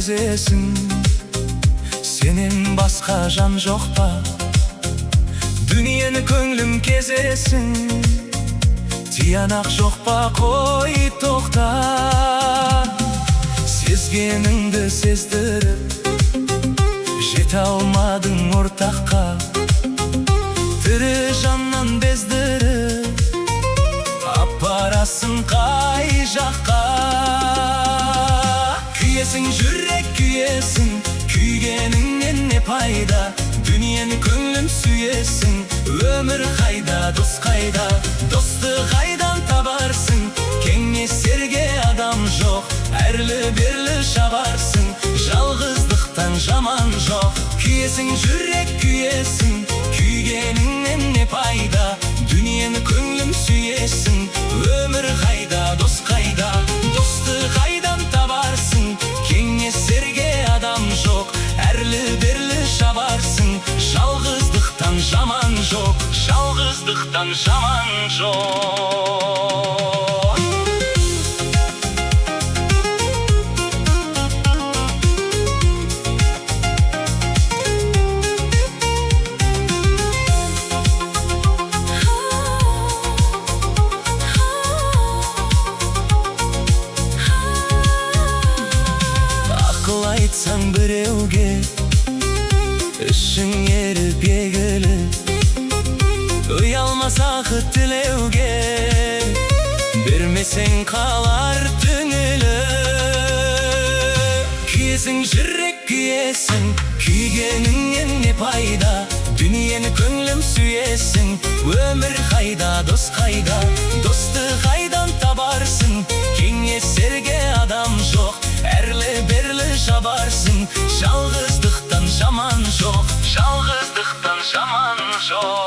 сезесің, сенен басқа жан жоқ па? Дүниені көңлім кезесің, тиянақ жоқ па? Қой тоқта, сезгеніңді сездіріп, жете алмадың ортаққа. Тірі жаннан бездіріп, апарасың қай жаққа? Күйесің, жүрек күйесің, күйгеніңнен не пайда? Дүниені көңлім сүйесің, өмір қайда, дос қайда? Досты қайдан табарсың? Кеңесерге адам жоқ, әрлі-берлі шабарсың, жалғыздықтан жаман жоқ. Күйесің, жүрек күйесің, күйгеніңнен не пайда? Дүниені көңлім сүйесің, өмір қайда, дос қайда? Досты қайдан табарсың? Кеңесерге адам жоқ, әрлі-берлі шабарсың, жалғыздықтан жаман жоқ, жалғыздықтан жаман жоқ. Ақыл айтсаң біреуге, ішің еріп егіліп, ұялмас ақыт тілеуге, бермесең қалар түңіліп. Күйесің, жүрек күйесің, күйгеніңнен не пайда? Дүниені көңлім сүйесің, өмір қайда, дос қайда? Досты қайдан табарсың? Кеңесерге адам жоқ, әрлі-берлі шабарсың, жалғыздықтан жаман жоқ, жалғыздықтан жаман жоқ.